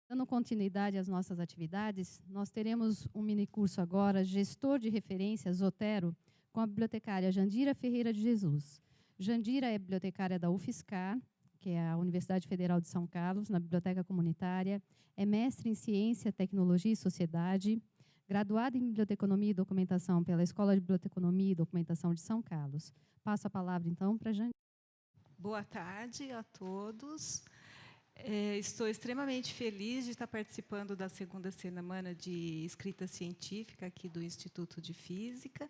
Dando continuidade às nossas atividades, nós teremos um minicurso agora, Gestor de Referência, Zotero, com a bibliotecária Jandira Ferreira de Jesus. Jandira é bibliotecária da UFSCar, que é a Universidade Federal de São Carlos, na Biblioteca Comunitária, é mestre em Ciência, Tecnologia e Sociedade, graduada em Biblioteconomia e Documentação pela Escola de Biblioteconomia e Documentação de São Carlos. Passo a palavra, então, para a Jandira. Boa tarde a todos. Estou extremamente feliz de estar participando da segunda semana de escrita científica aqui do Instituto de Física.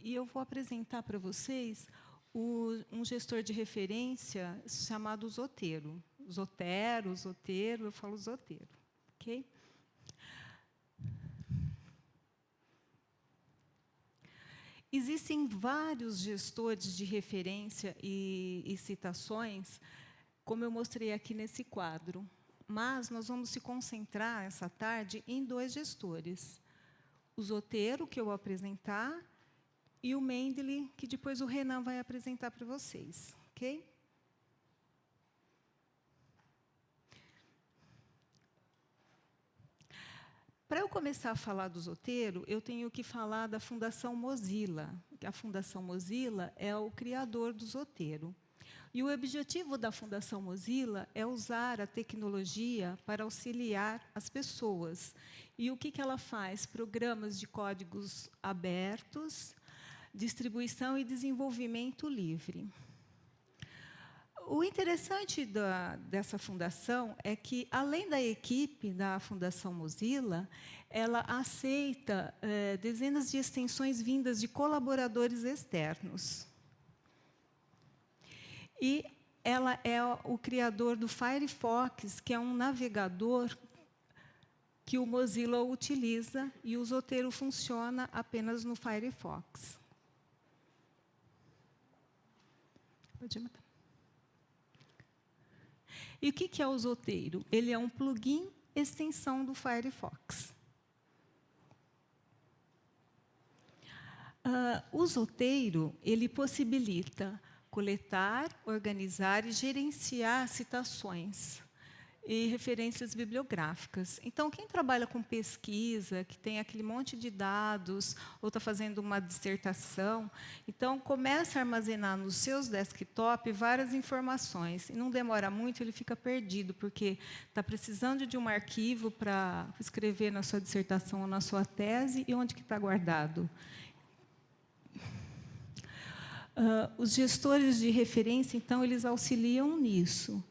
E eu vou apresentar para vocês um gestor de referência chamado Zotero. Zotero, eu falo Zotero. Ok? Existem vários gestores de referência e citações, como eu mostrei aqui nesse quadro. Mas nós vamos se concentrar essa tarde em dois gestores. O Zotero, que eu vou apresentar, e o Mendeley, que depois o Renan vai apresentar para vocês. Ok? Para eu começar a falar do Zotero, eu tenho que falar da Fundação Mozilla. A Fundação Mozilla é o criador do Zotero. E o objetivo da Fundação Mozilla é usar a tecnologia para auxiliar as pessoas. E o que ela faz? Programas de códigos abertos, distribuição e desenvolvimento livre. O interessante dessa fundação é que, além da equipe da Fundação Mozilla, ela aceita dezenas de extensões vindas de colaboradores externos. E ela é o criador do Firefox, que é um navegador que o Mozilla utiliza, e o Zotero funciona apenas no Firefox. Pode matar. E o que é o Zotero? Ele é um plugin extensão do Firefox. O Zotero ele possibilita coletar, organizar e gerenciar citações e referências bibliográficas. Então, quem trabalha com pesquisa, que tem aquele monte de dados, ou está fazendo uma dissertação, então começa a armazenar nos seus desktop várias informações. E não demora muito, ele fica perdido, porque está precisando de um arquivo para escrever na sua dissertação ou na sua tese, e onde que está guardado? Os gestores de referência, então, eles auxiliam nisso.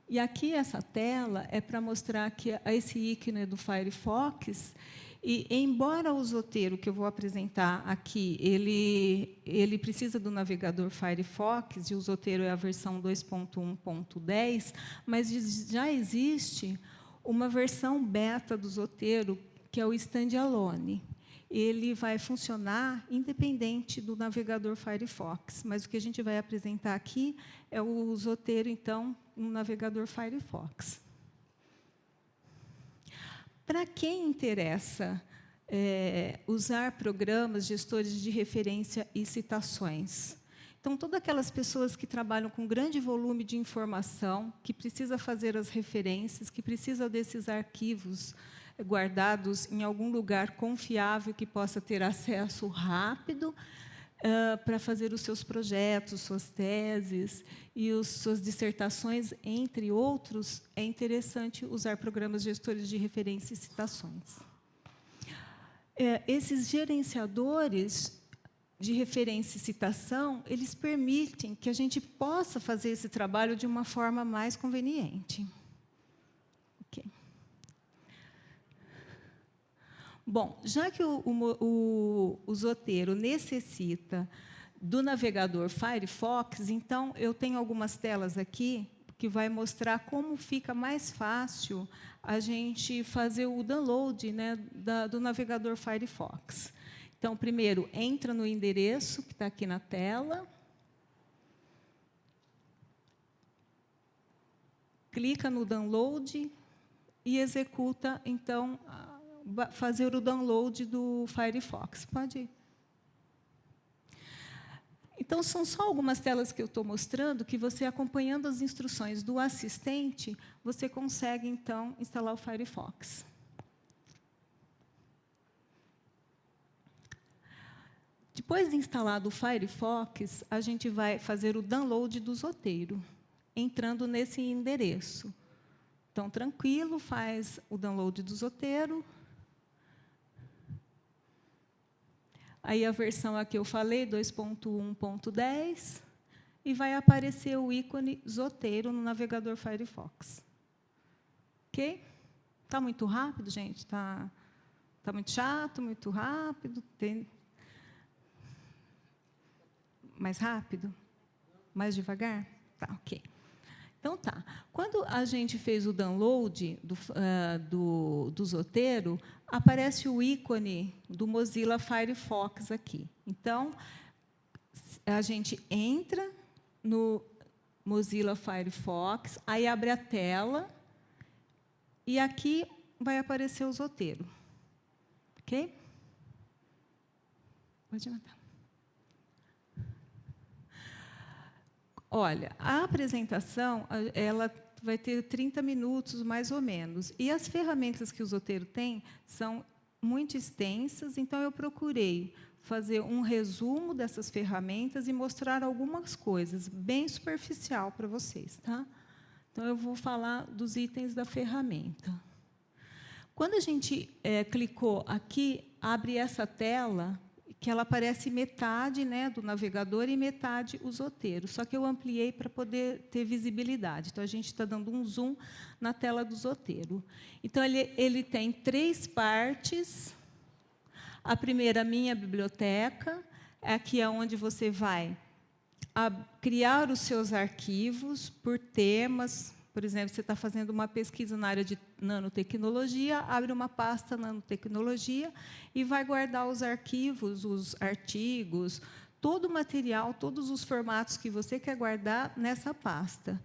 E aqui, essa tela é para mostrar que esse ícone do Firefox, e, embora o Zotero, que eu vou apresentar aqui, ele precisa do navegador Firefox, e o Zotero é a versão 2.1.10, mas já existe uma versão beta do Zotero, que é o Standalone. Ele vai funcionar independente do navegador Firefox, mas o que a gente vai apresentar aqui é o Zotero, então, no navegador Firefox. Para quem interessa usar programas gestores de referência e citações? Então, todas aquelas pessoas que trabalham com grande volume de informação, que precisa fazer as referências, que precisa desses arquivos guardados em algum lugar confiável que possa ter acesso rápido para fazer os seus projetos, suas teses e suas dissertações, entre outros, é interessante usar programas gestores de referência e citações. Esses gerenciadores de referência e citação, eles permitem que a gente possa fazer esse trabalho de uma forma mais conveniente. Okay. Bom, já que o Zotero necessita do navegador Firefox, então, eu tenho algumas telas aqui que vai mostrar como fica mais fácil a gente fazer o download, né, do navegador Firefox. Então, primeiro, entra no endereço que está aqui na tela, clica no download e executa, então, fazer o download do Firefox. Pode ir. Então, são só algumas telas que eu estou mostrando, que você, acompanhando as instruções do assistente, você consegue, então, instalar o Firefox. Depois de instalado o Firefox, a gente vai fazer o download do Zotero, entrando nesse endereço. Então, tranquilo, faz o download do Zotero. Aí a versão aqui eu falei, 2.1.10, e vai aparecer o ícone Zotero no navegador Firefox. Ok? Está muito rápido, gente? Está muito chato, muito rápido? Mais rápido? Mais devagar? Tá, ok. Então, tá. Quando a gente fez o download do Zotero, aparece o ícone do Mozilla Firefox aqui. Então, a gente entra no Mozilla Firefox, aí abre a tela, e aqui vai aparecer o Zotero. Ok? Pode matar. Olha, a apresentação ela vai ter 30 minutos, mais ou menos. E as ferramentas que o Zotero tem são muito extensas, então eu procurei fazer um resumo dessas ferramentas e mostrar algumas coisas, bem superficial para vocês. Tá? Então, eu vou falar dos itens da ferramenta. Quando a gente clicou aqui, abre essa tela, que ela aparece metade, né, do navegador e metade o Zotero. Só que eu ampliei para poder ter visibilidade. Então, a gente está dando um zoom na tela do Zotero. Então, ele tem 3 partes. A primeira, minha biblioteca. Aqui é onde você vai criar os seus arquivos por temas. Por exemplo, você está fazendo uma pesquisa na área de nanotecnologia, abre uma pasta nanotecnologia e vai guardar os arquivos, os artigos, todo o material, todos os formatos que você quer guardar nessa pasta.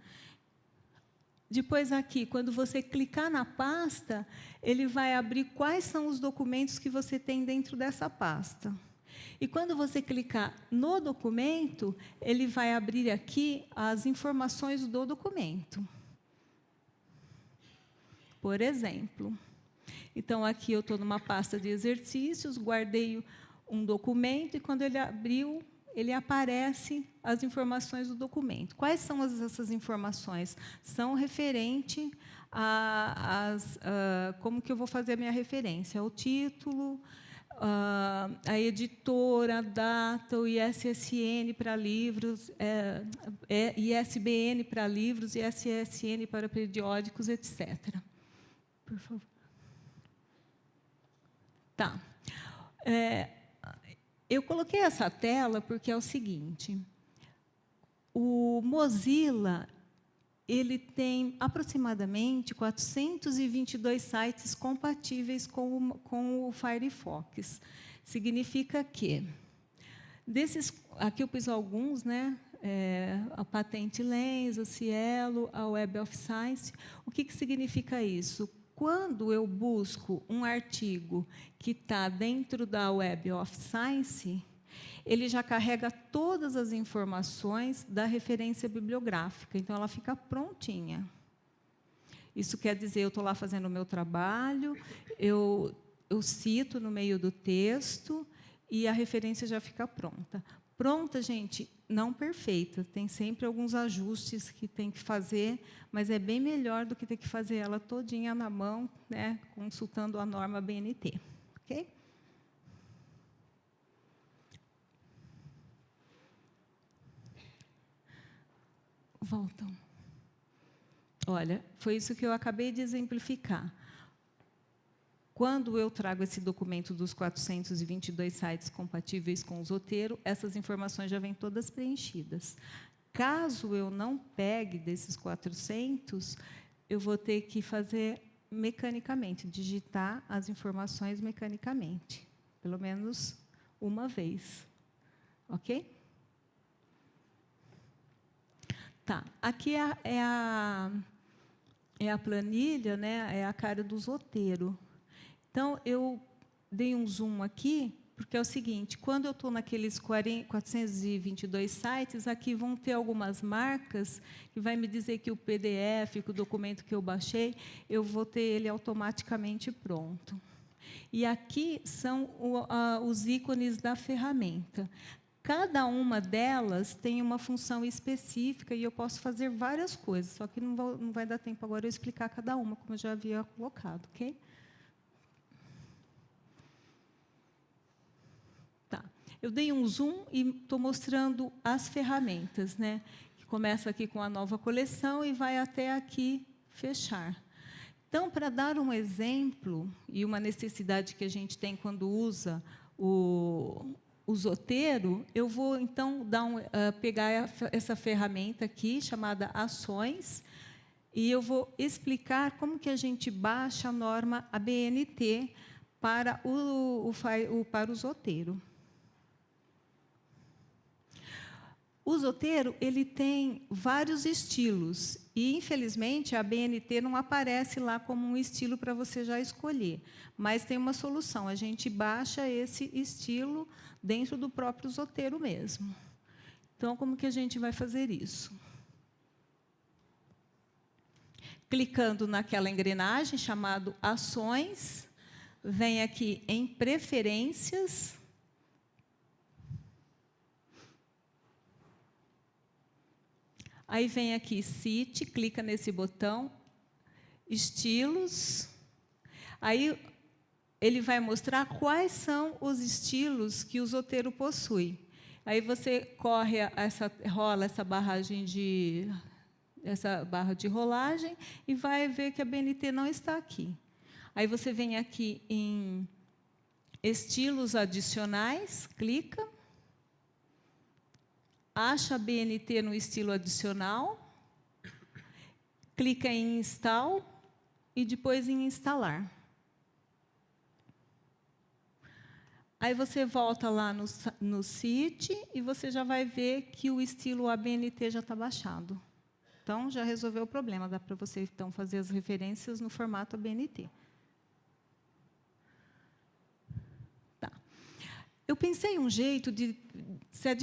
Depois, aqui, quando você clicar na pasta, ele vai abrir quais são os documentos que você tem dentro dessa pasta. E, quando você clicar no documento, ele vai abrir aqui as informações do documento. Por exemplo, então, aqui eu estou numa pasta de exercícios, guardei um documento, e, quando ele abriu, ele aparece as informações do documento. Quais são essas informações? São referentes como que eu vou fazer a minha referência? O título, a editora, a data, o ISSN para livros, ISBN para livros, ISSN para periódicos, etc. Por favor. Tá. Eu coloquei essa tela porque é o seguinte: o Mozilla ele tem aproximadamente 422 sites compatíveis com o Firefox. Significa que, aqui eu pus alguns, né? A Patent Lens, a Cielo, a Web of Science. O que significa isso? Quando eu busco um artigo que está dentro da Web of Science, ele já carrega todas as informações da referência bibliográfica. Então, ela fica prontinha. Isso quer dizer, eu estou lá fazendo o meu trabalho, eu cito no meio do texto, e a referência já fica pronta. Pronta, gente, não perfeita. Tem sempre alguns ajustes que tem que fazer, mas é bem melhor do que ter que fazer ela todinha na mão, né, consultando a norma BNT. Ok? Voltam. Olha, foi isso que eu acabei de exemplificar. Quando eu trago esse documento dos 422 sites compatíveis com o Zotero, essas informações já vêm todas preenchidas. Caso eu não pegue desses 400, eu vou ter que fazer mecanicamente, digitar as informações mecanicamente, pelo menos uma vez. Ok? Tá. Aqui é a planilha, né? É a cara do Zotero. Então, eu dei um zoom aqui, porque é o seguinte, quando eu estou naqueles 422 sites, aqui vão ter algumas marcas que vai me dizer que o PDF, que o documento que eu baixei, eu vou ter ele automaticamente pronto. E aqui são os ícones da ferramenta. Cada uma delas tem uma função específica e eu posso fazer várias coisas, só que não vai dar tempo agora eu explicar cada uma, como eu já havia colocado, ok? Tá. Eu dei um zoom e estou mostrando as ferramentas, né? Que começa aqui com a nova coleção e vai até aqui fechar. Então, para dar um exemplo, e uma necessidade que a gente tem quando usa o Zotero, eu vou, então, pegar essa ferramenta aqui, chamada Ações, e eu vou explicar como que a gente baixa a norma ABNT para o Zotero. O Zotero ele tem vários estilos, e, infelizmente, a ABNT não aparece lá como um estilo para você já escolher, mas tem uma solução, a gente baixa esse estilo dentro do próprio Zotero mesmo. Então, como que a gente vai fazer isso? Clicando naquela engrenagem chamada Ações, vem aqui em Preferências, aí vem aqui Cite, clica nesse botão, Estilos, aí ele vai mostrar quais são os estilos que o Zotero possui. Aí você rola essa barra de rolagem e vai ver que a BNT não está aqui. Aí você vem aqui em Estilos Adicionais, clica, acha a BNT no estilo adicional, clica em Install e depois em Instalar. Aí você volta lá no Cite e você já vai ver que o estilo ABNT já está baixado. Então, já resolveu o problema. Dá para você, então, fazer as referências no formato ABNT. Tá. Eu pensei um jeito de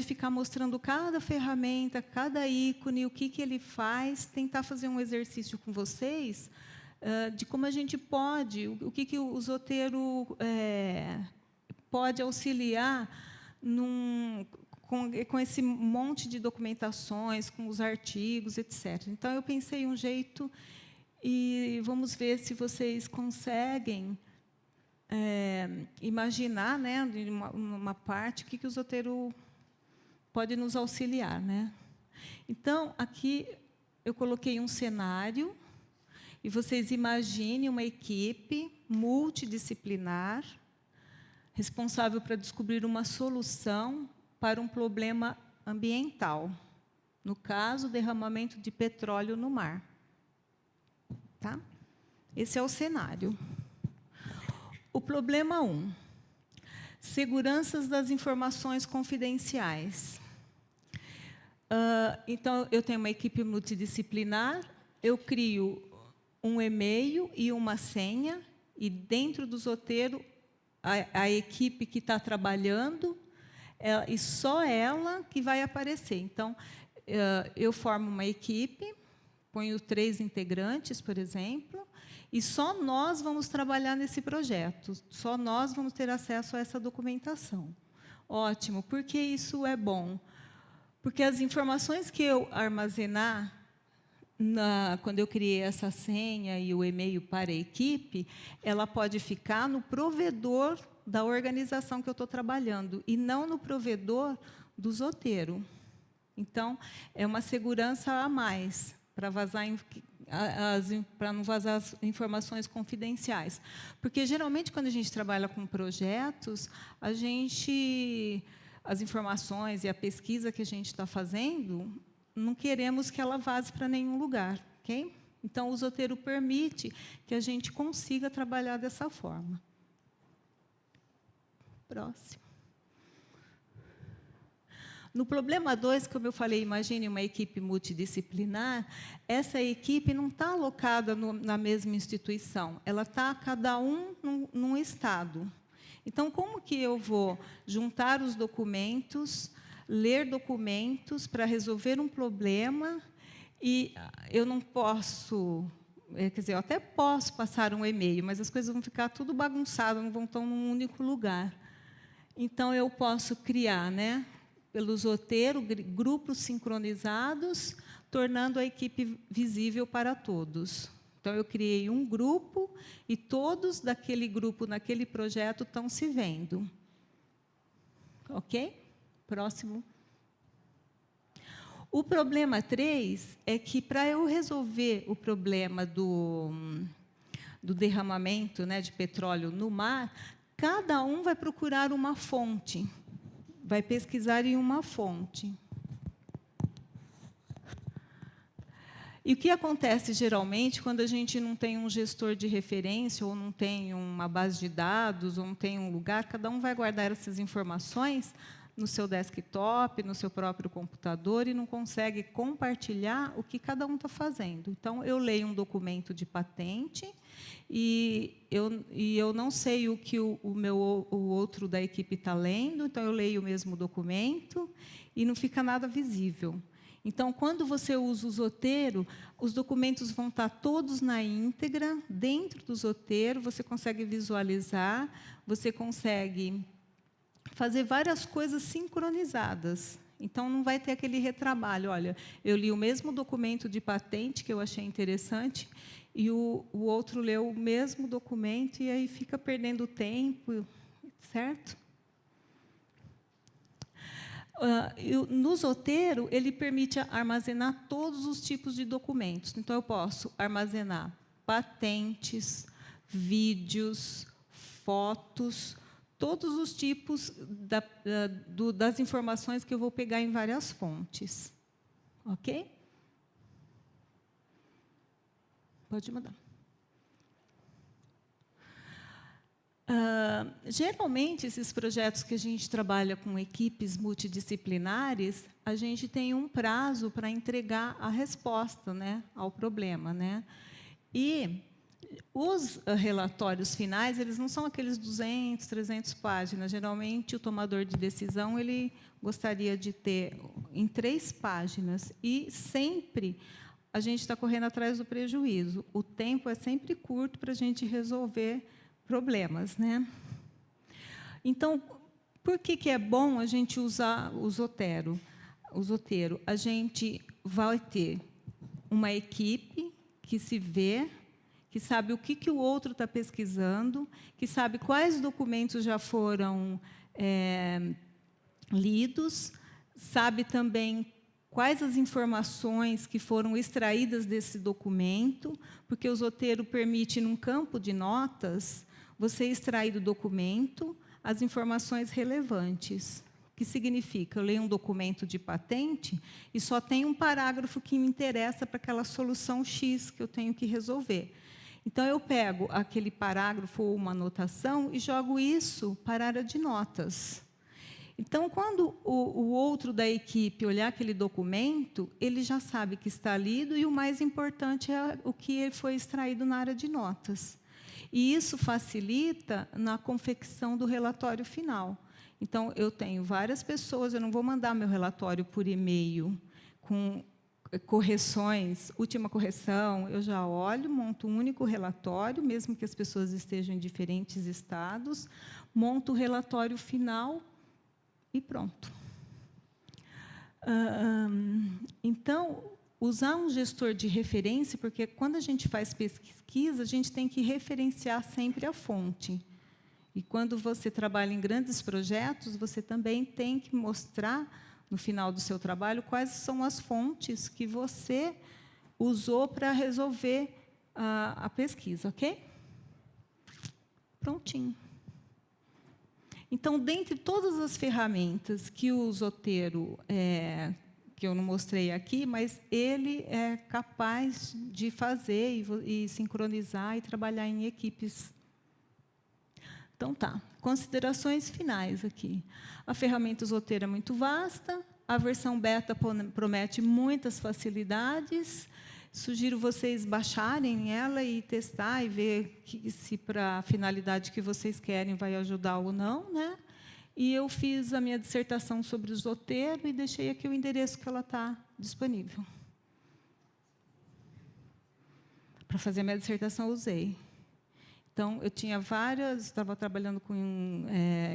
ficar mostrando cada ferramenta, cada ícone, o que ele faz, tentar fazer um exercício com vocês de como a gente pode, o que o Zotero pode auxiliar com esse monte de documentações, com os artigos, etc. Então, eu pensei um jeito e vamos ver se vocês conseguem imaginar, né, uma parte, o que o Zotero pode nos auxiliar, né? Então, aqui eu coloquei um cenário e vocês imaginem uma equipe multidisciplinar responsável para descobrir uma solução para um problema ambiental, no caso, derramamento de petróleo no mar. Tá? Esse é o cenário. O problema 1, seguranças das informações confidenciais. Então, eu tenho uma equipe multidisciplinar, eu crio um e-mail e uma senha, e dentro do Zotero, a equipe que está trabalhando, e só ela que vai aparecer. Então, eu formo uma equipe, ponho 3 integrantes, por exemplo, e só nós vamos trabalhar nesse projeto, só nós vamos ter acesso a essa documentação. Ótimo, por que isso é bom? Porque as informações que eu armazenar, quando eu criei essa senha e o e-mail para a equipe, ela pode ficar no provedor da organização que eu estou trabalhando, e não no provedor do Zotero. Então, é uma segurança a mais, para não vazar as informações confidenciais. Porque, geralmente, quando a gente trabalha com projetos, as informações e a pesquisa que a gente está fazendo, não queremos que ela vaze para nenhum lugar. Okay? Então, o Zotero permite que a gente consiga trabalhar dessa forma. Próximo. No problema 2, como eu falei, imagine uma equipe multidisciplinar, essa equipe não está alocada na mesma instituição, ela está cada um num estado. Então, como que eu vou juntar os documentos, ler documentos para resolver um problema, e eu não posso, quer dizer, eu até posso passar um e-mail, mas as coisas vão ficar tudo bagunçado, não vão estar num único lugar. Então, eu posso criar, né, pelo Zotero, grupos sincronizados, tornando a equipe visível para todos. Então, eu criei um grupo e todos daquele grupo, naquele projeto, estão se vendo. Ok? Próximo. O problema 3 é que, para eu resolver o problema do derramamento, né, de petróleo no mar, cada um vai procurar uma fonte, vai pesquisar em uma fonte. E o que acontece, geralmente, quando a gente não tem um gestor de referência, ou não tem uma base de dados, ou não tem um lugar, cada um vai guardar essas informações no seu desktop, no seu próprio computador, e não consegue compartilhar o que cada um está fazendo. Então, eu leio um documento de patente, e eu não sei o que o outro da equipe está lendo, então eu leio o mesmo documento, e não fica nada visível. Então, quando você usa o Zotero, os documentos vão estar todos na íntegra, dentro do Zotero, você consegue visualizar, você consegue fazer várias coisas sincronizadas. Então, não vai ter aquele retrabalho. Olha, eu li o mesmo documento de patente, que eu achei interessante, e o outro leu o mesmo documento, e aí fica perdendo tempo, certo? No Zotero, ele permite armazenar todos os tipos de documentos. Então, eu posso armazenar patentes, vídeos, fotos, todos os tipos das informações que eu vou pegar em várias fontes. Ok? Pode mandar. Geralmente, esses projetos que a gente trabalha com equipes multidisciplinares, a gente tem um prazo para entregar a resposta, né, ao problema, né? E os relatórios finais, eles não são aqueles 200, 300 páginas. Geralmente, o tomador de decisão, ele gostaria de ter em 3 páginas. E sempre a gente está correndo atrás do prejuízo. O tempo é sempre curto para a gente resolver problemas, né? Então, por que é bom a gente usar o Zotero? O Zotero, a gente vai ter uma equipe que se vê, que sabe o que o outro está pesquisando, que sabe quais documentos já foram lidos, sabe também quais as informações que foram extraídas desse documento, porque o Zotero permite, num campo de notas, você extrair do documento as informações relevantes. O que significa? Eu leio um documento de patente e só tem um parágrafo que me interessa para aquela solução X que eu tenho que resolver. Então, eu pego aquele parágrafo ou uma anotação e jogo isso para a área de notas. Então, quando o outro da equipe olhar aquele documento, ele já sabe que está lido, e o mais importante é o que foi extraído na área de notas. E isso facilita na confecção do relatório final. Então, eu tenho várias pessoas, eu não vou mandar meu relatório por e-mail com correções, última correção, eu já olho, monto um único relatório, mesmo que as pessoas estejam em diferentes estados, monto o relatório final e pronto. Então, usar um gestor de referência, porque quando a gente faz pesquisa, a gente tem que referenciar sempre a fonte. E quando você trabalha em grandes projetos, você também tem que mostrar, no final do seu trabalho, quais são as fontes que você usou para resolver a pesquisa, ok? Prontinho. Então, dentre todas as ferramentas que o Zotero que eu não mostrei aqui, mas ele é capaz de fazer e sincronizar e trabalhar em equipes. Então, tá. Considerações finais aqui. A ferramenta Zotero é muito vasta, a versão beta promete muitas facilidades, Sugiro vocês baixarem ela e testar e ver se para a finalidade que vocês querem vai ajudar ou não, né? E eu fiz a minha dissertação sobre o Zotero e deixei aqui o endereço que ela está disponível. Para fazer a minha dissertação, eu usei. Então, eu tinha várias, estava trabalhando com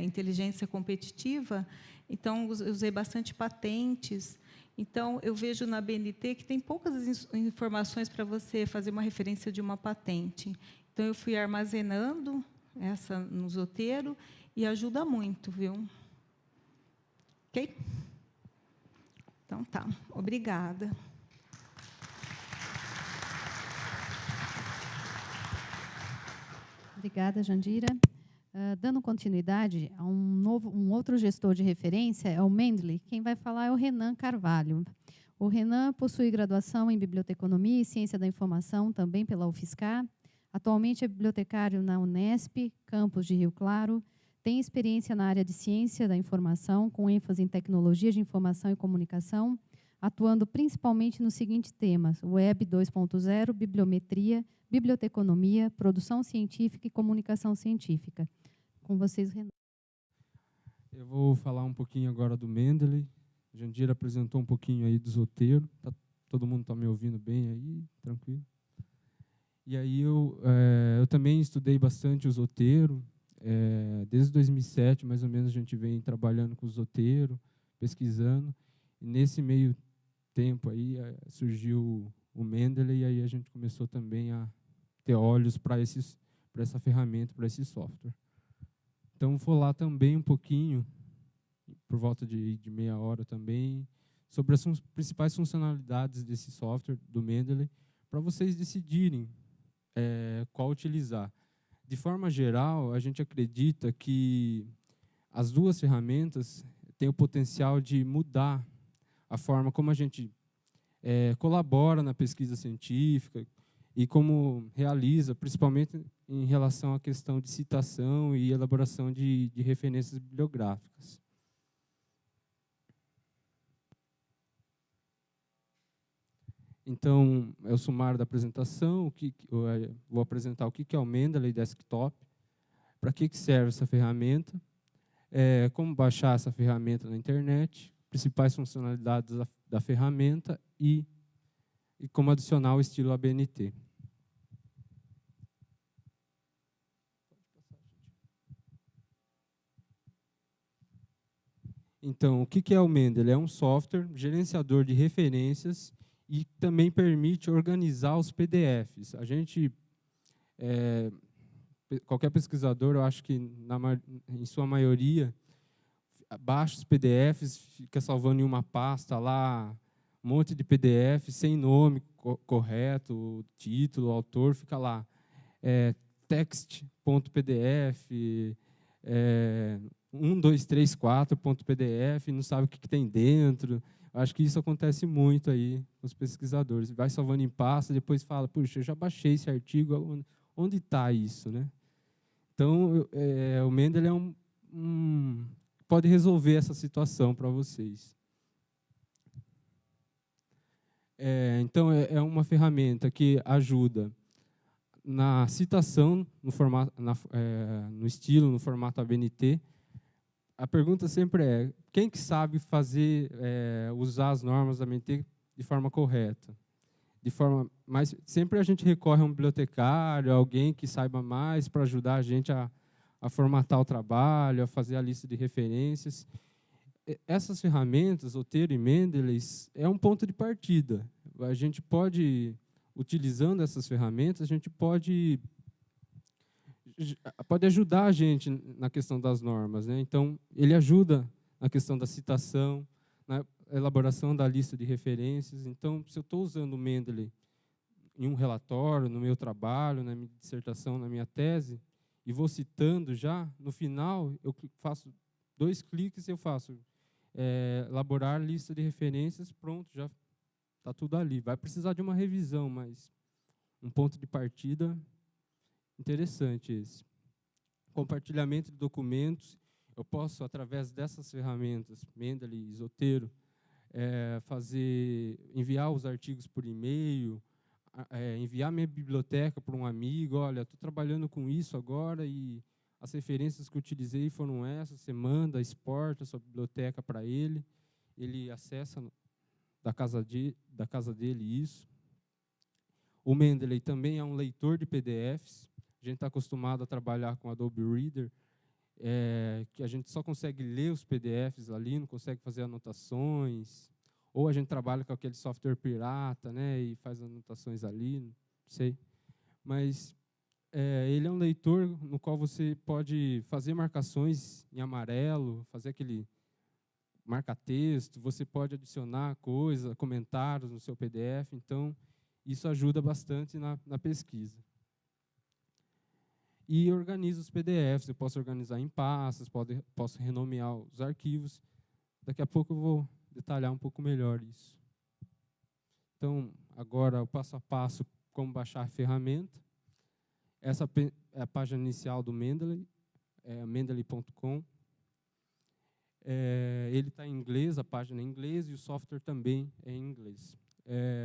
inteligência competitiva, então, usei bastante patentes. Então, eu vejo na BNT que tem poucas informações para você fazer uma referência de uma patente. Então, eu fui armazenando essa no Zotero e ajuda muito, viu? Ok? Então, tá. Obrigada. Obrigada, Jandira. Dando continuidade a um outro gestor de referência, é o Mendeley. Quem vai falar é o Renan Carvalho. O Renan possui graduação em Biblioteconomia e Ciência da Informação, também pela UFSCar. Atualmente é bibliotecário na Unesp, campus de Rio Claro. Tem experiência na área de Ciência da Informação, com ênfase em Tecnologia de Informação e Comunicação, atuando principalmente nos seguintes temas: Web 2.0, Bibliometria, Biblioteconomia, Produção Científica e Comunicação Científica. Com vocês, Renan. Eu vou falar um pouquinho agora do Mendeley. Jandira apresentou um pouquinho aí do Zotero. Todo mundo está me ouvindo bem aí? Tranquilo? E aí eu também estudei bastante o Zotero. Desde 2007, mais ou menos, a gente vem trabalhando com o Zotero, pesquisando. E nesse meio tempo aí surgiu o Mendeley, e aí a gente começou também a ter olhos para essa ferramenta, para esse software. Então, vou falar também um pouquinho, por volta de meia hora também, sobre as principais funcionalidades desse software, do Mendeley, para vocês decidirem qual utilizar. De forma geral, a gente acredita que as duas ferramentas têm o potencial de mudar a forma como a gente colabora na pesquisa científica e como realiza, principalmente em relação à questão de citação e elaboração de referências bibliográficas. Então, é o sumário da apresentação. Vou apresentar o que é o Mendeley Desktop, para que serve essa ferramenta, como baixar essa ferramenta na internet, principais funcionalidades da ferramenta e como adicionar o estilo ABNT. Então, o que é o Mendeley? É um software gerenciador de referências e também permite organizar os PDFs. A gente, qualquer pesquisador, eu acho que em sua maioria, baixa os PDFs, fica salvando em uma pasta lá, um monte de PDF sem nome correto, o título, o autor, fica lá. Text.pdf, 1234.pdf, não sabe o que tem dentro. Acho que isso acontece muito aí com os pesquisadores. Vai salvando em pasta, depois fala, puxa, eu já baixei esse artigo, onde está isso, né? Então, o Mendeley pode resolver essa situação para vocês. Então, é uma ferramenta que ajuda na citação, no estilo, no formato ABNT. A pergunta sempre é, quem que sabe usar as normas da ABNT de forma correta? Mas sempre a gente recorre a um bibliotecário, alguém que saiba mais para ajudar a gente a formatar o trabalho, a fazer a lista de referências. Essas ferramentas, Zotero e Mendeley, é um ponto de partida. A gente pode, utilizando essas ferramentas, a gente pode ajudar a gente na questão das normas, né? Então, ele ajuda na questão da citação, na elaboração da lista de referências. Então, se eu estou usando o Mendeley em um relatório, no meu trabalho, na minha dissertação, na minha tese, e vou citando já, no final, eu faço 2 cliques e eu faço elaborar lista de referências, pronto, já está tudo ali. Vai precisar de uma revisão, mas um ponto de partida interessante esse. Compartilhamento de documentos, eu posso, através dessas ferramentas, Mendeley e Zotero, enviar os artigos por e-mail, enviar minha biblioteca para um amigo, olha, estou trabalhando com isso agora e as referências que eu utilizei foram essas, você manda, exporta a sua biblioteca para ele acessa da casa dele isso. O Mendeley também é um leitor de PDFs, a gente está acostumado a trabalhar com Adobe Reader, que a gente só consegue ler os PDFs ali, não consegue fazer anotações, ou a gente trabalha com aquele software pirata, né, e faz anotações ali, não sei. Mas ele é um leitor no qual você pode fazer marcações em amarelo, fazer aquele marca-texto, você pode adicionar coisas, comentários no seu PDF, então isso ajuda bastante na pesquisa. E organiza os PDFs, eu posso organizar em pastas, posso renomear os arquivos. Daqui a pouco eu vou detalhar um pouco melhor isso. Então, agora o passo a passo, como baixar a ferramenta. Essa é a página inicial do Mendeley, mendeley.com. Ele está em inglês, a página é em inglês, e o software também é em inglês.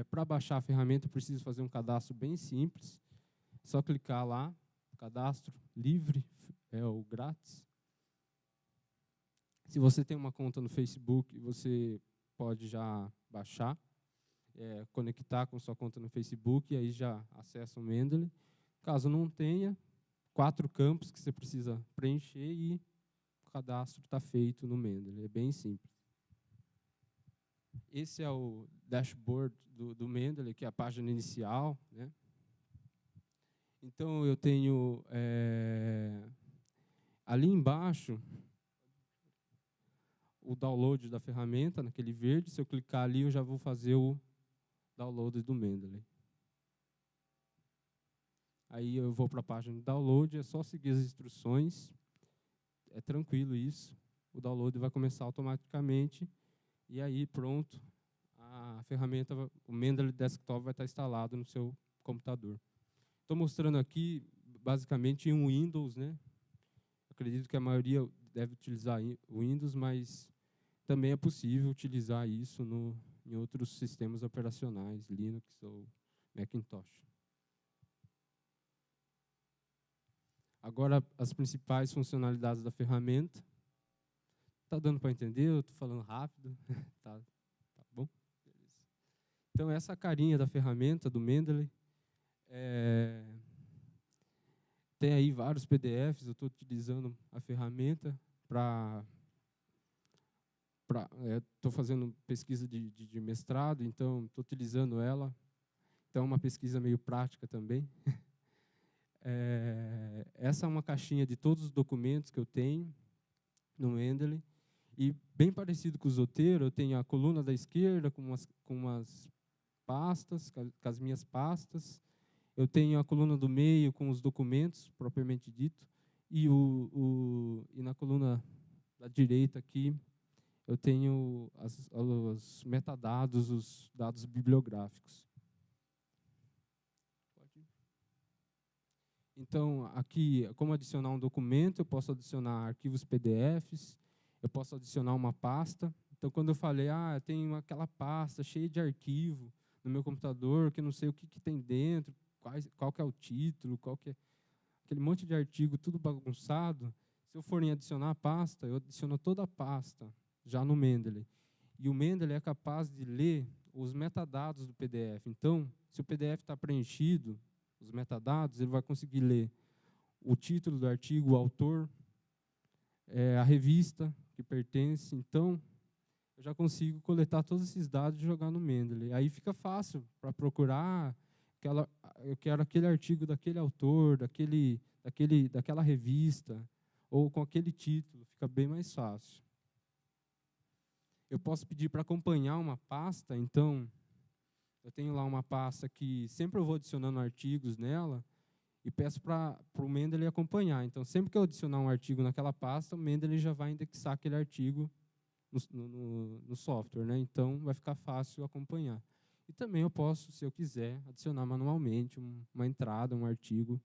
Para baixar a ferramenta, eu preciso fazer um cadastro bem simples. É só clicar lá, cadastro livre, o grátis. Se você tem uma conta no Facebook, você pode já baixar, conectar com sua conta no Facebook, e aí já acessa o Mendeley. Caso não tenha, 4 campos que você precisa preencher e o cadastro está feito no Mendeley. É bem simples. Esse é o dashboard do Mendeley, que é a página inicial, né? Então, eu tenho ali embaixo o download da ferramenta, naquele verde. Se eu clicar ali, eu já vou fazer o download do Mendeley. Aí eu vou para a página de download, é só seguir as instruções. É tranquilo isso. O download vai começar automaticamente. E aí, pronto, a ferramenta, o Mendeley Desktop vai estar instalado no seu computador. Estou mostrando aqui, basicamente, um Windows, né? Acredito que a maioria deve utilizar o Windows, mas também é possível utilizar isso em outros sistemas operacionais, Linux ou Macintosh. Agora, as principais funcionalidades da ferramenta. Está dando para entender? Eu estou falando rápido. Tá bom? Beleza. Então, essa carinha da ferramenta, do Mendeley. Tem aí vários PDFs, eu estou utilizando a ferramenta estou fazendo pesquisa de mestrado, então estou utilizando ela. Então, é uma pesquisa meio prática também. Essa é uma caixinha de todos os documentos que eu tenho no Mendeley. E, bem parecido com o Zotero, eu tenho a coluna da esquerda com umas pastas, com as minhas pastas. Eu tenho a coluna do meio com os documentos, propriamente dito. E na coluna da direita aqui, eu tenho os metadados, os dados bibliográficos. Então, aqui, como adicionar um documento, eu posso adicionar arquivos PDFs, eu posso adicionar uma pasta. Então, quando eu falei, eu tenho aquela pasta cheia de arquivo no meu computador, que eu não sei o que tem dentro, qual que é o título, qual que é aquele monte de artigo, tudo bagunçado. Se eu for em adicionar a pasta, eu adiciono toda a pasta, já no Mendeley. E o Mendeley é capaz de ler os metadados do PDF. Então, se o PDF está preenchido, os metadados, ele vai conseguir ler o título do artigo, o autor, a revista que pertence. Então, eu já consigo coletar todos esses dados e jogar no Mendeley. Aí fica fácil para procurar, eu quero aquele artigo daquele autor, daquela revista, ou com aquele título, fica bem mais fácil. Eu posso pedir para acompanhar uma pasta, então, eu tenho lá uma pasta que sempre eu vou adicionando artigos nela e peço para o Mendeley acompanhar. Então, sempre que eu adicionar um artigo naquela pasta, o Mendeley já vai indexar aquele artigo no software, né? Então, vai ficar fácil acompanhar. E também eu posso, se eu quiser, adicionar manualmente uma entrada, um artigo.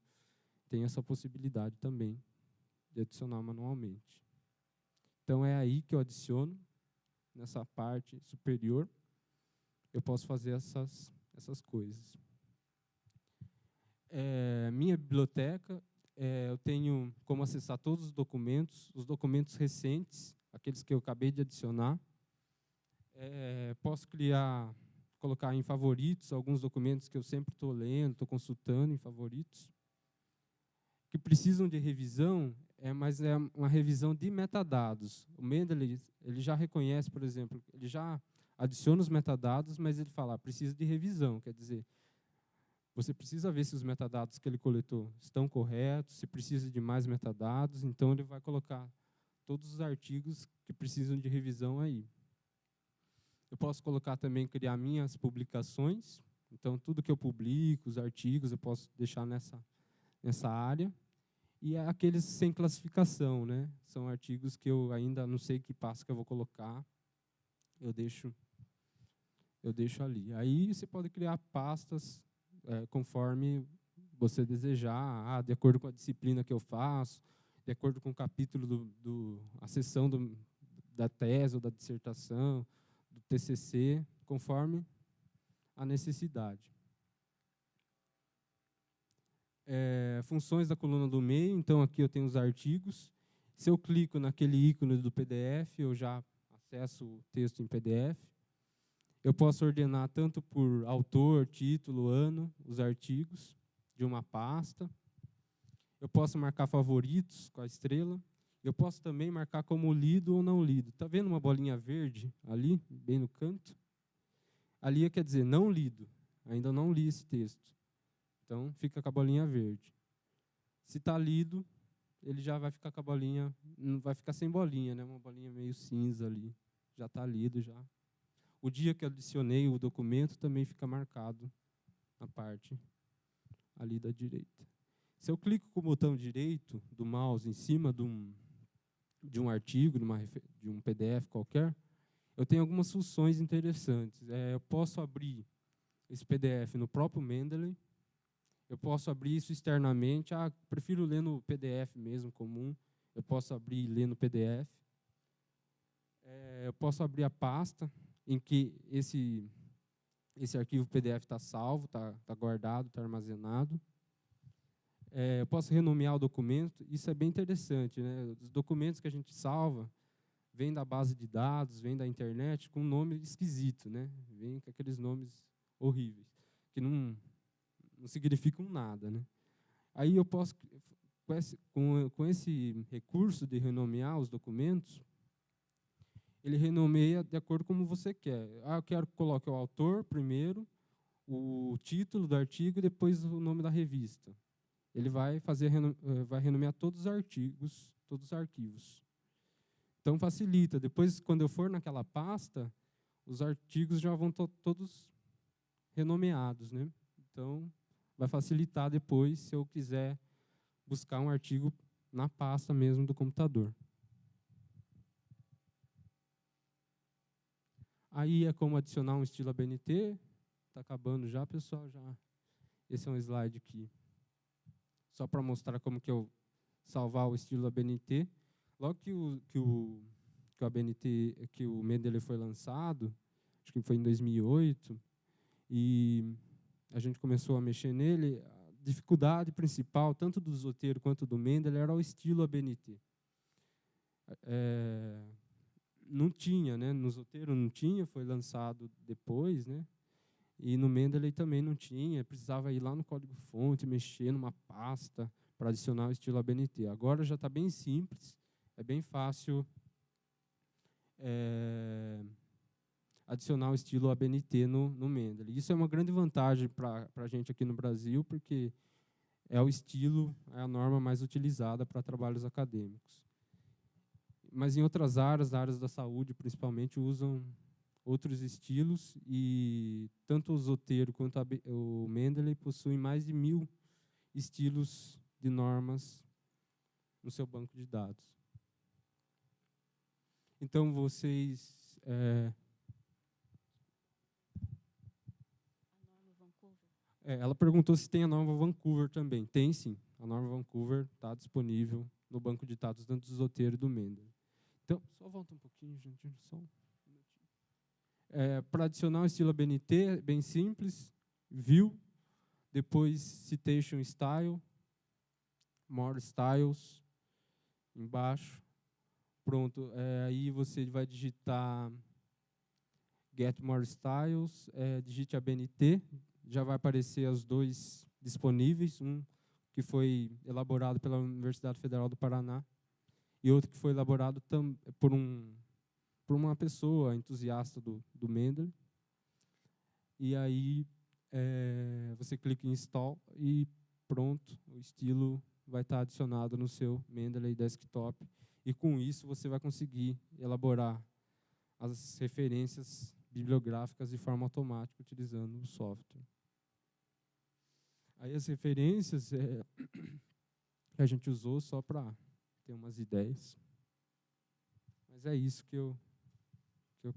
Tem essa possibilidade também de adicionar manualmente. Então, é aí que eu adiciono, nessa parte superior. Eu posso fazer essas coisas. Minha biblioteca, eu tenho como acessar todos os documentos recentes, aqueles que eu acabei de adicionar. Posso colocar em favoritos alguns documentos que eu sempre estou lendo, estou consultando em favoritos, que precisam de revisão, mas é uma revisão de metadados. O Mendeley, ele já reconhece, por exemplo, ele já adiciona os metadados, mas ele fala, precisa de revisão, quer dizer, você precisa ver se os metadados que ele coletou estão corretos, se precisa de mais metadados, então ele vai colocar todos os artigos que precisam de revisão aí. Eu posso colocar também, criar minhas publicações, então tudo que eu publico, os artigos, eu posso deixar nessa área. E aqueles sem classificação, né? São artigos que eu ainda não sei que passo que eu vou colocar, eu deixo ali. Aí você pode criar pastas conforme você desejar, de acordo com a disciplina que eu faço, de acordo com o capítulo a seção da tese ou da dissertação, do TCC, conforme a necessidade. Funções da coluna do meio, então aqui eu tenho os artigos. Se eu clico naquele ícone do PDF, eu já acesso o texto em PDF. Eu posso ordenar tanto por autor, título, ano, os artigos de uma pasta. Eu posso marcar favoritos com a estrela. Eu posso também marcar como lido ou não lido. Está vendo uma bolinha verde ali, bem no canto? Ali quer dizer não lido. Ainda não li esse texto. Então, fica com a bolinha verde. Se está lido, ele já vai ficar com a bolinha, não vai ficar sem bolinha, né? Uma bolinha meio cinza ali. Já está lido já. O dia que eu adicionei o documento também fica marcado na parte ali da direita. Se eu clico com o botão direito do mouse em cima de um artigo, de um PDF qualquer, eu tenho algumas funções interessantes. Eu posso abrir esse PDF no próprio Mendeley. Eu posso abrir isso externamente. Prefiro ler no PDF mesmo, comum. Eu posso abrir e ler no PDF. Eu posso abrir a pasta em que esse arquivo PDF está salvo, está guardado, está armazenado. Eu posso renomear o documento. Isso é bem interessante, né? Os documentos que a gente salva vêm da base de dados, vêm da internet, com um nome esquisito, né? Vêm com aqueles nomes horríveis, que não significam nada, né? Aí eu posso, com esse recurso de renomear os documentos, ele renomeia de acordo com como você quer. Eu quero que coloque o autor primeiro, o título do artigo e depois o nome da revista. Ele vai renomear todos os artigos, todos os arquivos. Então facilita. Depois, quando eu for naquela pasta, os artigos já vão todos renomeados, né? Então vai facilitar depois se eu quiser buscar um artigo na pasta mesmo do computador. Aí é como adicionar um estilo ABNT. Está acabando já, pessoal. Esse é um slide aqui, só para mostrar como que eu salvar o estilo ABNT. Logo que o Mendeley foi lançado, acho que foi em 2008, e a gente começou a mexer nele, a dificuldade principal, tanto do Zotero quanto do Mendeley, era o estilo ABNT. Não tinha, né? No Zotero não tinha, foi lançado depois, né? E no Mendeley também não tinha, precisava ir lá no código-fonte, mexer numa pasta para adicionar o estilo ABNT. Agora já está bem simples, é bem fácil adicionar o estilo ABNT no Mendeley. Isso é uma grande vantagem para a gente aqui no Brasil, porque é o estilo, é a norma mais utilizada para trabalhos acadêmicos. Mas em outras áreas da saúde, principalmente, usam outros estilos, e tanto o Zotero quanto o Mendeley possuem mais de 1000 estilos de normas no seu banco de dados. Então, vocês... ela perguntou se tem a norma Vancouver também. Tem, sim. A norma Vancouver está disponível no banco de dados tanto do Zotero e do Mendeley. Então, só volta um pouquinho, gente, só um minutinho. Para adicionar o estilo ABNT, bem simples, view, Depois, citation style, more styles, embaixo. Pronto, aí você vai digitar get more styles, digite ABNT, já vai aparecer os dois disponíveis, um que foi elaborado pela Universidade Federal do Paraná e outro que foi elaborado por uma pessoa entusiasta do Mendeley. E aí você clica em install e pronto, o estilo vai estar adicionado no seu Mendeley desktop. E com isso você vai conseguir elaborar as referências bibliográficas de forma automática utilizando o software. Aí as referências que a gente usou só para ter umas ideias. Mas é isso que eu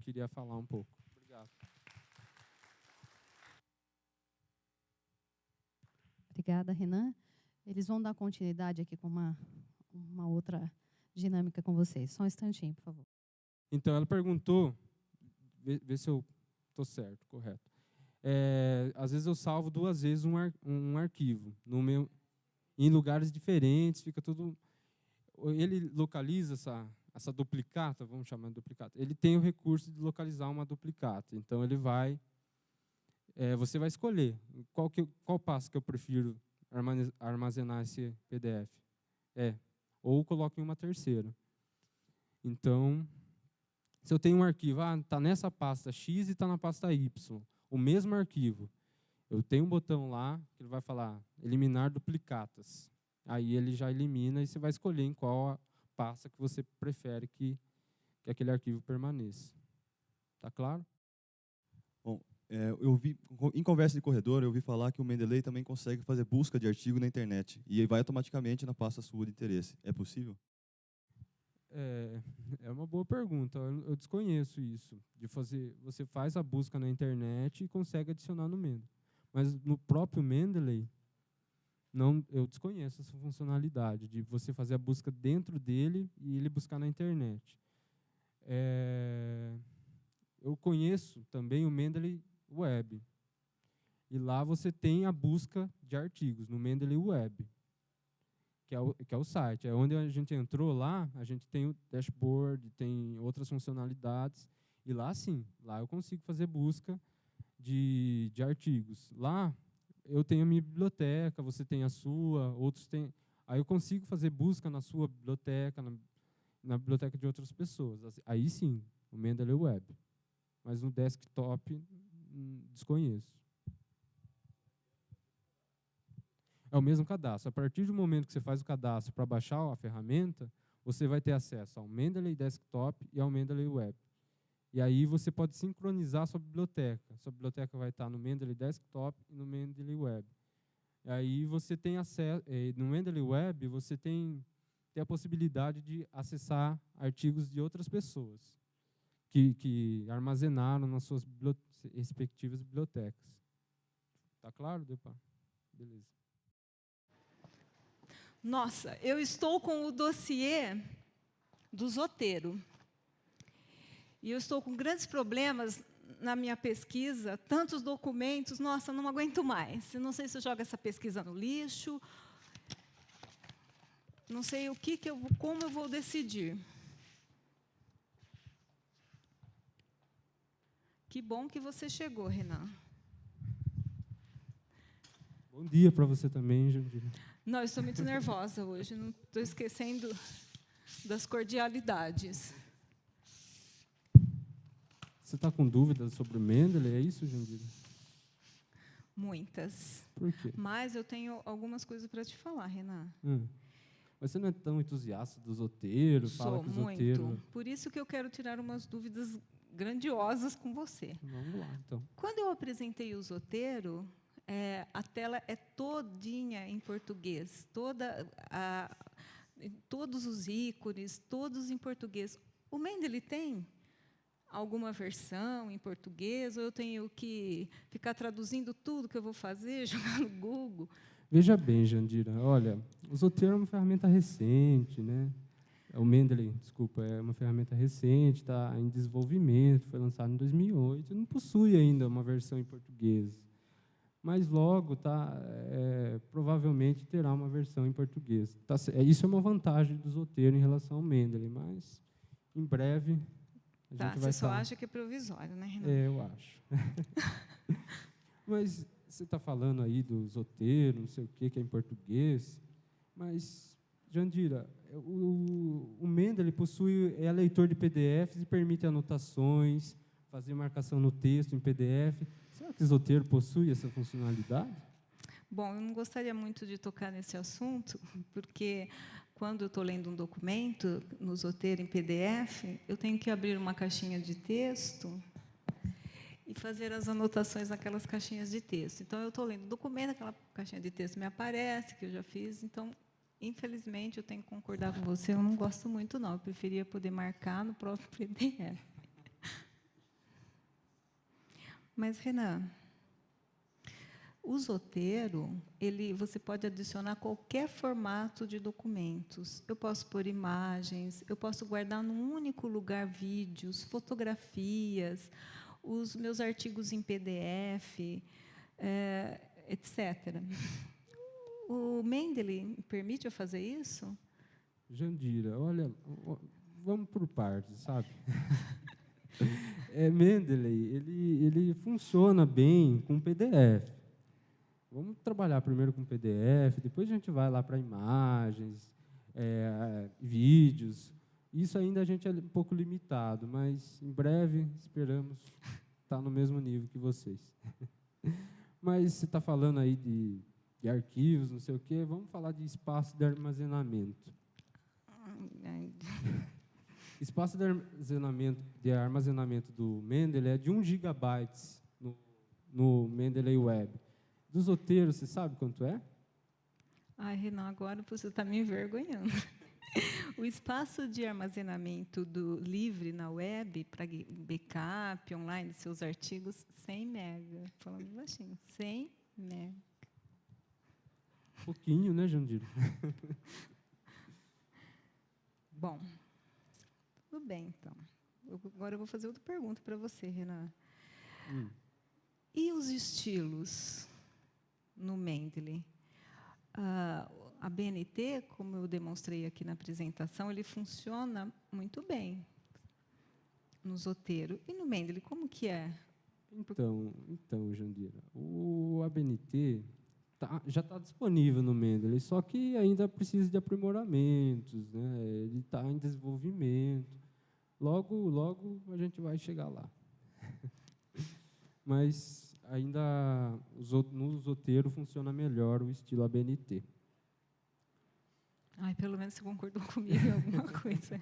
queria falar um pouco. Obrigado. Obrigada, Renan. Eles vão dar continuidade aqui com uma outra dinâmica com vocês. Só um instantinho, por favor. Então, ela perguntou, vê se eu estou certo, correto. Às vezes eu salvo 2 vezes um arquivo em lugares diferentes, fica tudo. Ele localiza essa duplicata, vamos chamar de duplicata. Ele tem o recurso de localizar uma duplicata. Então ele vai, você vai escolher qual passo que eu prefiro armazenar esse PDF. Ou coloco em uma terceira. Então, se eu tenho um arquivo, está nessa pasta X e está na pasta Y, o mesmo arquivo, eu tenho um botão lá que ele vai falar eliminar duplicatas. Aí ele já elimina e você vai escolher em qual a pasta que você prefere que aquele arquivo permaneça. Tá claro? Bom, eu vi, em conversa de corredor, eu ouvi falar que o Mendeley também consegue fazer busca de artigo na internet e vai automaticamente na pasta sua de interesse. É possível? É uma boa pergunta. Eu desconheço isso. Você faz a busca na internet e consegue adicionar no Mendeley. Mas no próprio Mendeley, eu desconheço essa funcionalidade de você fazer a busca dentro dele e ele buscar na internet. Eu conheço também o Mendeley Web. E lá você tem a busca de artigos no Mendeley Web, que é o site. É onde a gente entrou lá, a gente tem o dashboard, tem outras funcionalidades. E lá, sim, lá eu consigo fazer busca de artigos. Lá eu tenho a minha biblioteca, você tem a sua, outros têm. Aí eu consigo fazer busca na sua biblioteca, na biblioteca de outras pessoas. Aí sim, o Mendeley Web. Mas no desktop, desconheço. É o mesmo cadastro. A partir do momento que você faz o cadastro para baixar a ferramenta, você vai ter acesso ao Mendeley Desktop e ao Mendeley Web. E aí você pode sincronizar a sua biblioteca. Sua biblioteca vai estar no Mendeley Desktop e no Mendeley Web. E aí você tem acesso, no Mendeley Web você tem a possibilidade de acessar artigos de outras pessoas que armazenaram nas suas respectivas bibliotecas. Tá claro, Depa? Beleza. Nossa, eu estou com o dossiê do Zotero. E eu estou com grandes problemas na minha pesquisa, tantos documentos, nossa, não aguento mais. Eu não sei se eu jogo essa pesquisa no lixo, não sei como eu vou decidir. Que bom que você chegou, Renan. Bom dia para você também, Jandira. Não, eu estou muito nervosa hoje, não estou esquecendo das cordialidades. Você está com dúvidas sobre o Mendeley? É isso, Jandira? Muitas. Por quê? Mas eu tenho algumas coisas para te falar, Renan. Mas você não é tão entusiasta do Zotero? Fala que o Zotero... Muito. Por isso que eu quero tirar umas dúvidas grandiosas com você. Vamos lá, então. Quando eu apresentei o Zotero, a tela é todinha em português, todos os ícones, todos em português. O Mendeley tem alguma versão em português, ou eu tenho que ficar traduzindo tudo que eu vou fazer, jogar no Google? Veja bem, Jandira, olha, o Zotero é uma ferramenta recente, né? O Mendeley, desculpa, é uma ferramenta recente, está em desenvolvimento, foi lançado em 2008, não possui ainda uma versão em português. mas logo provavelmente terá uma versão em português. Isso é uma vantagem do Zotero em relação ao Mendeley, mas em breve a gente vai Você só acha que é provisório, né, Renan? eu acho. Mas você está falando aí do Zotero, não sei o que é em português, mas, Jandira, o Mendeley é leitor de PDFs e permite anotações, fazer marcação no texto em PDF. Será que o Zotero possui essa funcionalidade? Bom, eu não gostaria muito de tocar nesse assunto, porque quando eu estou lendo um documento no Zotero em PDF, eu tenho que abrir uma caixinha de texto e fazer as anotações naquelas caixinhas de texto. Então, eu estou lendo o documento, aquela caixinha de texto me aparece, que eu já fiz. Então, infelizmente, eu tenho que concordar com você, eu não gosto muito, não. Eu preferia poder marcar no próprio PDF. Mas, Renan, o Zotero, você pode adicionar qualquer formato de documentos. Eu posso pôr imagens, eu posso guardar num único lugar vídeos, fotografias, os meus artigos em PDF, etc. O Mendeley permite eu fazer isso? Jandira, olha, vamos por partes, sabe? Mendeley, ele funciona bem com PDF. Vamos trabalhar primeiro com PDF, depois a gente vai lá para imagens, vídeos. Isso ainda a gente é um pouco limitado, mas em breve esperamos estar no mesmo nível que vocês. Mas você está falando aí de arquivos, não sei o quê, vamos falar de espaço de armazenamento. Espaço de armazenamento do Mendeley é de 1 GB no Mendeley Web. Do Zotero, você sabe quanto é? Ai, Renan, agora você está me envergonhando. O espaço de armazenamento livre na web, para backup online, seus artigos, 100 mega. Falando baixinho, 100 mega. Pouquinho, né, Jandira? Bom, tudo bem, então. Agora eu vou fazer outra pergunta para você, Renan. E os estilos no Mendeley? A BNT, como eu demonstrei aqui na apresentação, ele funciona muito bem no Zotero. E no Mendeley, como que é? Então, Jandira, o ABNT já está disponível no Mendeley, só que ainda precisa de aprimoramentos, né? Ele está em desenvolvimento. Logo a gente vai chegar lá. Mas ainda no Zotero funciona melhor o estilo ABNT. Ai, pelo menos você concordou comigo em alguma coisa.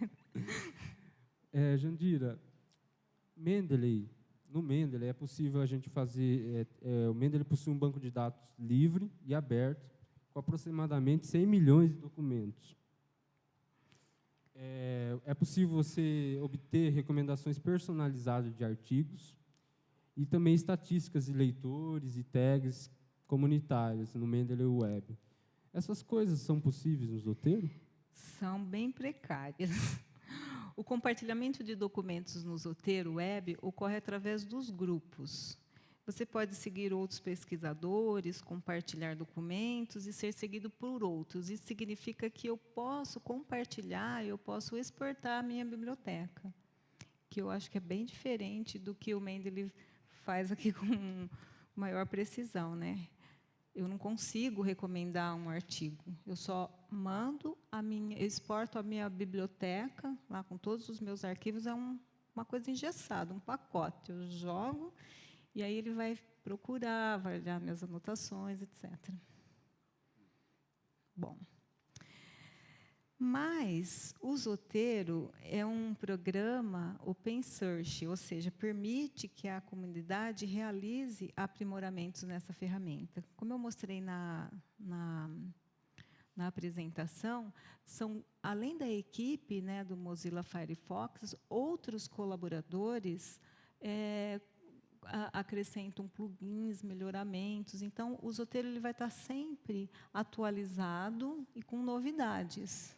Jandira, no Mendeley é possível a gente fazer... o Mendeley possui um banco de dados livre e aberto, com aproximadamente 100 milhões de documentos. É possível você obter recomendações personalizadas de artigos e também estatísticas de leitores e tags comunitárias no Mendeley Web. Essas coisas são possíveis no Zotero? São bem precárias. O compartilhamento de documentos no Zotero Web ocorre através dos grupos. Você pode seguir outros pesquisadores, compartilhar documentos e ser seguido por outros. Isso significa que eu posso compartilhar, eu posso exportar a minha biblioteca, que eu acho que é bem diferente do que o Mendeley faz aqui com maior precisão, né? Eu não consigo recomendar um artigo. Eu só mando eu exporto a minha biblioteca, lá com todos os meus arquivos, uma coisa engessada, um pacote. Eu jogo e aí ele vai procurar, vai olhar minhas anotações, etc. Bom. Mas o Zotero é um programa open source, ou seja, permite que a comunidade realize aprimoramentos nessa ferramenta. Como eu mostrei na apresentação, além da equipe, né, do Mozilla Firefox, outros colaboradores acrescentam plugins, melhoramentos. Então, o Zotero ele vai estar sempre atualizado e com novidades.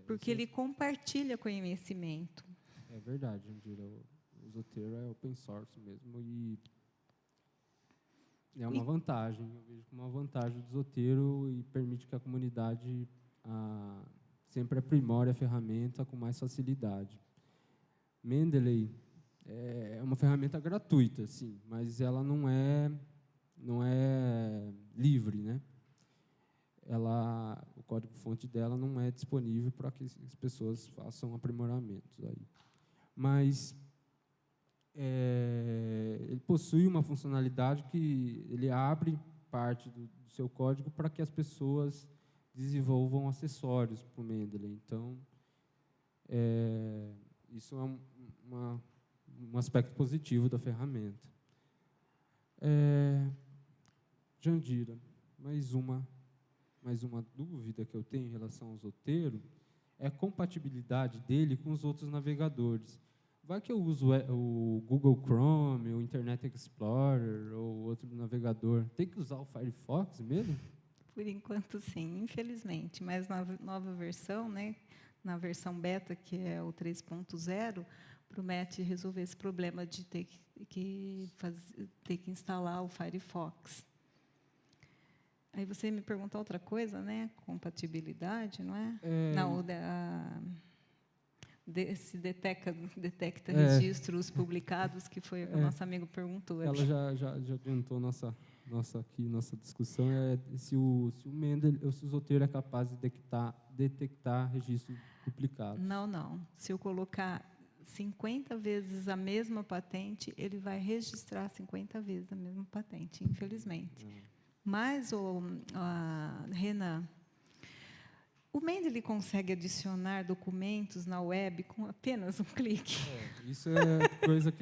Porque ele compartilha conhecimento. É verdade, Jandira. O Zotero é open source mesmo. É uma vantagem, eu vejo como uma vantagem do Zotero e permite que a comunidade sempre aprimore a ferramenta com mais facilidade. Mendeley é uma ferramenta gratuita, sim, mas ela não é livre, né? O código-fonte dela não é disponível para que as pessoas façam aprimoramentos aí. Mas ele possui uma funcionalidade que ele abre parte do seu código para que as pessoas desenvolvam acessórios para o Mendeley. Então, isso é um aspecto positivo da ferramenta. Jandira, mais uma dúvida que eu tenho em relação ao Zotero é a compatibilidade dele com os outros navegadores. Vai que eu uso o Google Chrome, o Internet Explorer ou outro navegador, tem que usar o Firefox mesmo? Por enquanto, sim, infelizmente. Mas na nova versão, né, na versão beta, que é o 3.0, promete resolver esse problema de ter que instalar o Firefox. Aí você me perguntou outra coisa, né? Compatibilidade, não é? Não, se detecta registros publicados, que foi o que o nosso amigo perguntou. Ela já adiantou nossa discussão, se o Zotero é capaz de detectar registro duplicado. Não. Se eu colocar 50 vezes a mesma patente, ele vai registrar 50 vezes a mesma patente, infelizmente. Mas, Renan, o Mendeley consegue adicionar documentos na web com apenas um clique. Isso é coisa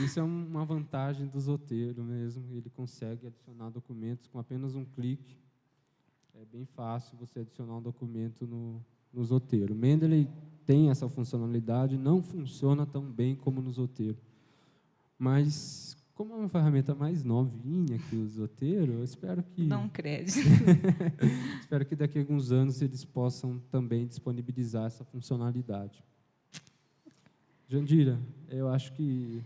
isso é uma vantagem do Zotero mesmo. Ele consegue adicionar documentos com apenas um clique. É bem fácil você adicionar um documento no Zotero. O Mendeley tem essa funcionalidade, não funciona tão bem como no Zotero. Mas, como é uma ferramenta mais novinha que o Zotero, eu espero que... Dá um crédito. Espero que daqui a alguns anos eles possam também disponibilizar essa funcionalidade. Jandira, eu acho que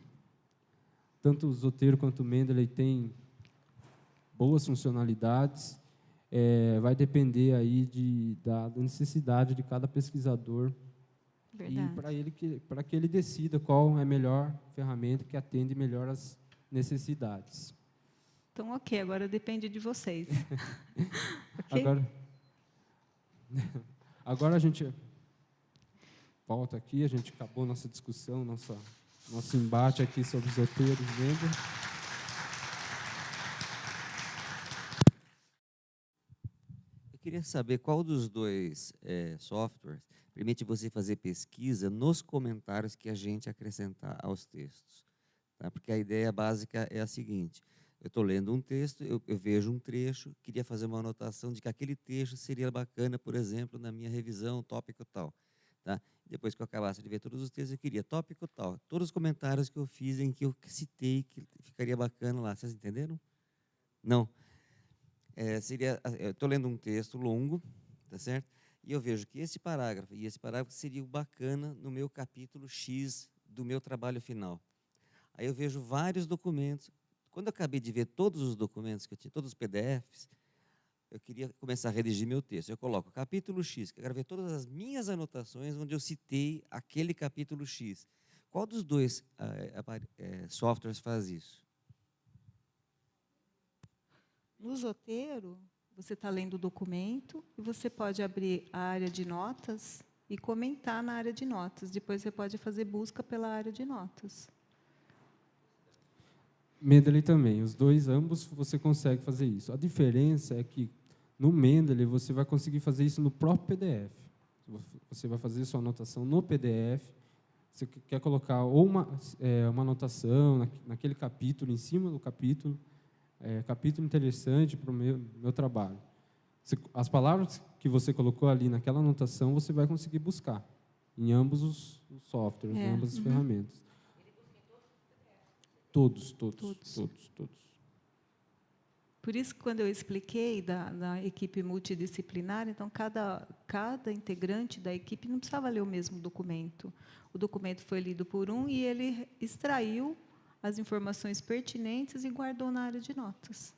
tanto o Zotero quanto o Mendeley têm boas funcionalidades. Vai depender aí da necessidade de cada pesquisador. Verdade. E para que ele decida qual é a melhor ferramenta que atende melhor as necessidades. Então, ok, agora depende de vocês. Okay? Agora a gente volta aqui, a gente acabou nossa discussão, nosso embate aqui sobre os Zotero e Mendeley. Eu queria saber qual dos dois softwares permite você fazer pesquisa nos comentários que a gente acrescentar aos textos. Tá? Porque a ideia básica é a seguinte: eu estou lendo um texto, eu vejo um trecho, queria fazer uma anotação de que aquele trecho seria bacana, por exemplo, na minha revisão, tópico tal. Tá? Depois que eu acabasse de ver todos os textos, eu queria tópico tal. Todos os comentários que eu fiz em que eu citei, que ficaria bacana lá. Vocês entenderam? Não. Eu estou lendo um texto longo, tá certo? E eu vejo que esse parágrafo e esse parágrafo seria bacana no meu capítulo X do meu trabalho final. Aí eu vejo vários documentos. Quando eu acabei de ver todos os documentos que eu tinha, todos os PDFs, eu queria começar a redigir meu texto. Eu coloco capítulo X, que eu quero ver todas as minhas anotações onde eu citei aquele capítulo X. Qual dos dois softwares faz isso? No Zotero, você está lendo o documento e você pode abrir a área de notas e comentar na área de notas. Depois você pode fazer busca pela área de notas. Mendeley também, ambos você consegue fazer isso. A diferença é que no Mendeley você vai conseguir fazer isso no próprio PDF. Você vai fazer sua anotação no PDF. Você quer colocar ou uma anotação naquele capítulo, em cima do capítulo, capítulo interessante para o meu trabalho. As palavras que você colocou ali naquela anotação, você vai conseguir buscar em ambos os softwares, em ambas as ferramentas. Todos. Por isso, quando eu expliquei da equipe multidisciplinar, então, cada integrante da equipe não precisava ler o mesmo documento. O documento foi lido por um e ele extraiu as informações pertinentes e guardou na área de notas.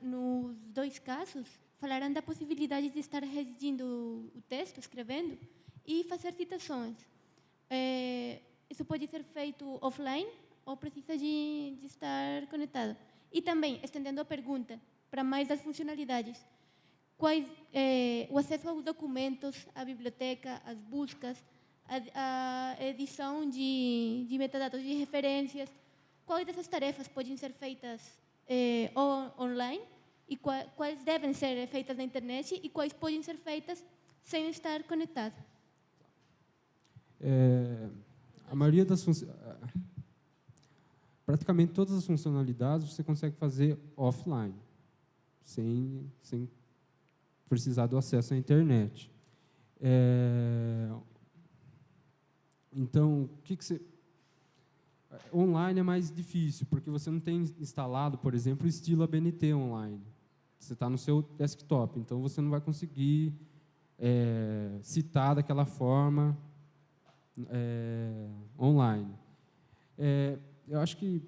Nos dois casos, falaram da possibilidade de estar redigindo o texto, escrevendo, e fazer citações. Isso pode ser feito offline ou precisa de estar conectado. E também, estendendo a pergunta para mais das funcionalidades, o acesso aos documentos, à biblioteca, as buscas, a edição de metadados de referências, quais dessas tarefas podem ser feitas online e quais devem ser feitas na internet e quais podem ser feitas sem estar conectado? A maioria das praticamente todas as funcionalidades você consegue fazer offline, sem precisar do acesso à internet. Então, o que você... Online é mais difícil, porque você não tem instalado, por exemplo, o estilo ABNT online. Você está no seu desktop, então você não vai conseguir citar daquela forma online. Eu acho que,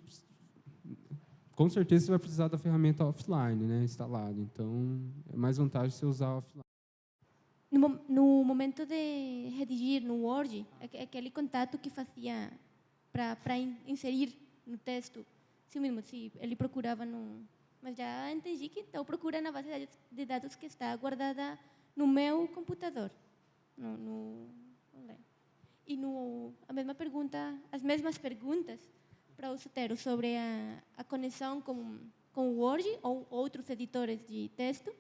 com certeza, você vai precisar da ferramenta offline, né, instalada. Então, é mais vantagem você usar offline. No momento de redigir no Word, aquele contato que fazia para inserir no texto, se ele procurava no... Mas já entendi que então procura na base de dados que está guardada no meu computador. E a mesma pergunta, as mesmas perguntas para o Zotero sobre a conexão com o Word ou outros editores de texto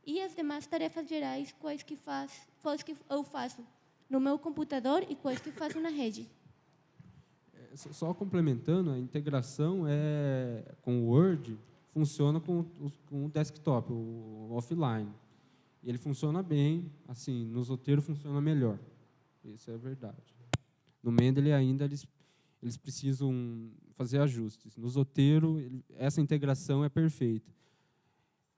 e as demais tarefas gerais, quais que eu faço no meu computador e quais que faço na rede. Só complementando, a integração com o Word funciona com o desktop, o offline. E ele funciona bem, assim, no Zotero funciona melhor. Isso é verdade. No Mendeley ainda eles precisam fazer ajustes. No Zotero, essa integração é perfeita.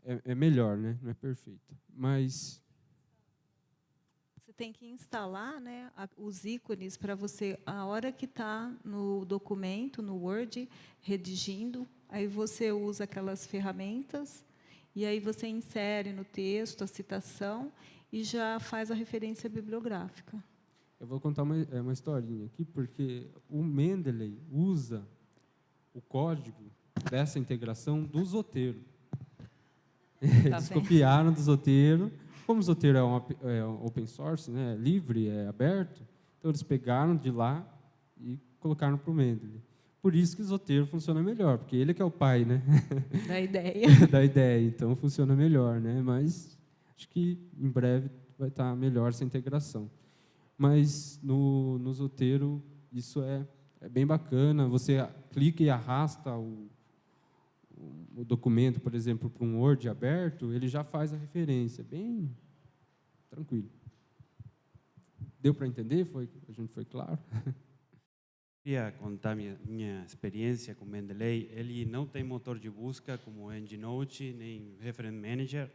É melhor, né? Não é perfeita. Mas você tem que instalar, né, os ícones para você, a hora que está no documento, no Word, redigindo, aí você usa aquelas ferramentas e aí você insere no texto a citação e já faz a referência bibliográfica. eu vou contar uma historinha aqui, porque o Mendeley usa o código dessa integração do Zotero. Eles copiaram do Zotero. Como o Zotero é open source, né, é livre, é aberto, então eles pegaram de lá e colocaram para o Mendeley. Por isso que o Zotero funciona melhor, porque ele que é o pai, né? Da ideia. Da ideia, então funciona melhor, né? Mas acho que em breve vai estar melhor essa integração. Mas no Zotero isso é bem bacana, você clica e arrasta o documento, por exemplo, para um Word aberto, ele já faz a referência, bem tranquilo. Deu para entender? A gente foi claro? Queria contar minha experiência com Mendeley. Ele não tem motor de busca como EndNote, nem Reference Manager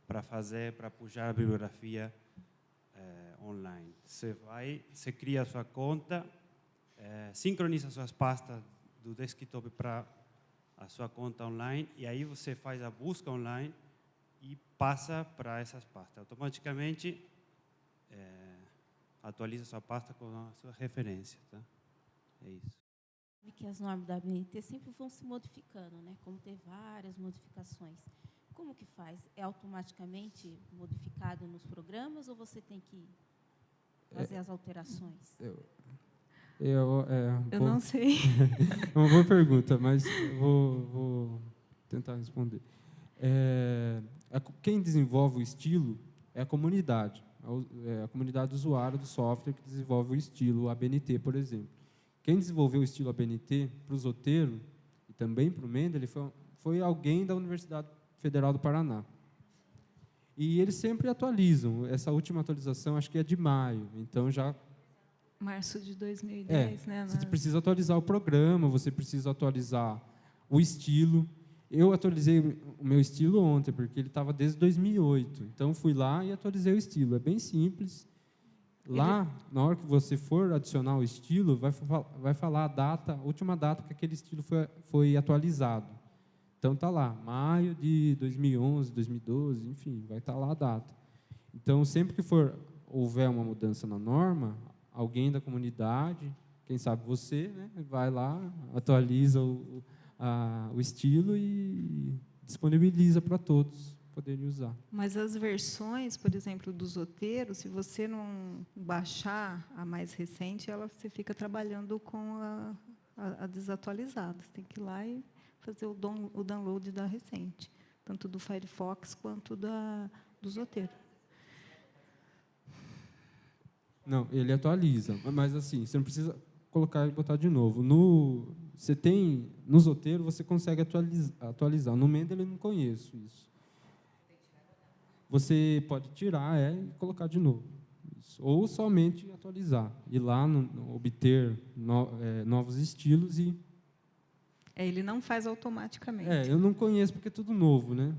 para puxar a bibliografia online. Você cria a sua conta, sincroniza suas pastas do desktop para a sua conta online e aí você faz a busca online e passa para essas pastas. Automaticamente atualiza sua pasta com a sua referência, tá? É isso. Que as normas da ABNT sempre vão se modificando, né? Como ter várias modificações. Como que faz? É automaticamente modificado nos programas ou você tem que fazer as alterações? Eu não sei. É uma boa pergunta, mas vou tentar responder. Quem desenvolve o estilo é a comunidade do usuário do software que desenvolve o estilo ABNT, por exemplo. Quem desenvolveu o estilo ABNT para o Zotero e também para o Mendeley foi alguém da Universidade Federal do Paraná. E eles sempre atualizam. Essa última atualização acho que é de maio, então já... Março de 2010, né? Você precisa atualizar o programa, você precisa atualizar o estilo. Eu atualizei o meu estilo ontem, porque ele estava desde 2008. Então, fui lá e atualizei o estilo. É bem simples. Lá, na hora que você for adicionar o estilo, vai falar a data, a última data que aquele estilo foi atualizado. Então, está lá, maio de 2011, 2012, enfim, vai estar lá a data. Então, sempre que houver uma mudança na norma, alguém da comunidade, quem sabe você, né, vai lá, atualiza o estilo e disponibiliza para todos poderem usar. Mas as versões, por exemplo, do Zotero, se você não baixar a mais recente, você fica trabalhando com a desatualizada. Você tem que ir lá e fazer o download da recente, tanto do Firefox quanto do Zotero. Não, ele atualiza, mas assim, você não precisa colocar e botar de novo. No Zotero você consegue atualizar. No Mendeley eu não conheço isso. Você pode tirar e colocar de novo. Isso. Ou somente atualizar. Ir lá, obter novos estilos e... Ele não faz automaticamente. eu não conheço porque é tudo novo, né?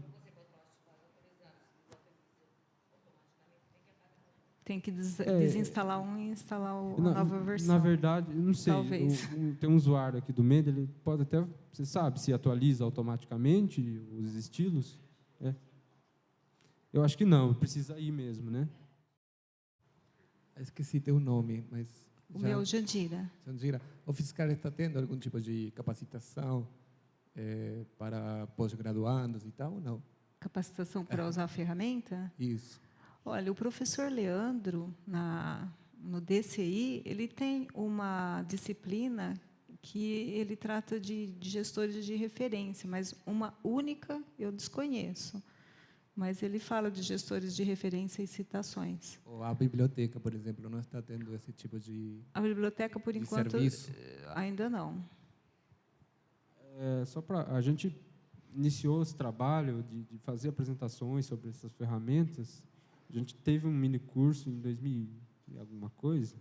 Tem que desinstalar um e instalar a nova versão. Na verdade, eu não sei. Talvez. Tem um usuário aqui do Mendeley, ele pode até... Você sabe se atualiza automaticamente os estilos? Eu acho que não, precisa ir mesmo, né? Esqueci teu nome, mas... O meu, Jandira. Jandira, o fiscal está tendo algum tipo de capacitação para pós-graduandos e tal, ou não? Capacitação para usar a ferramenta? Isso. Olha, o professor Leandro, no DCI, ele tem uma disciplina que ele trata de gestores de referência, mas uma única eu desconheço. Mas ele fala de gestores de referência e citações. Ou a biblioteca, por exemplo, não está tendo esse tipo de A biblioteca, por enquanto, serviço? Ainda não. A gente iniciou esse trabalho de fazer apresentações sobre essas ferramentas. A gente teve um mini curso em 2000 e alguma coisa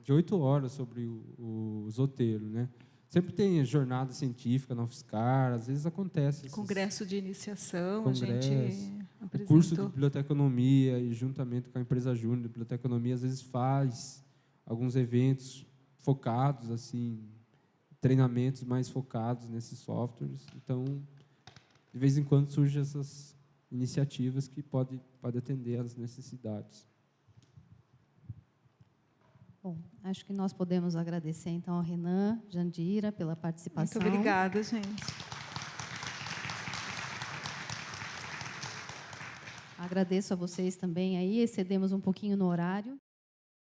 de 8 horas sobre o Zotero, né? Sempre tem jornada científica na UFSCar, às vezes acontece. Congresso de iniciação, congresso, a gente apresentou. O curso de biblioteconomia e juntamente com a empresa Júnior de biblioteconomia, às vezes faz alguns eventos focados, assim, treinamentos mais focados nesses softwares. Então, de vez em quando surgem essas iniciativas que podem atender às necessidades. Bom, acho que nós podemos agradecer, então, ao Renan, Jandira, pela participação. Muito obrigada, gente. Agradeço a vocês também. Aí excedemos um pouquinho no horário.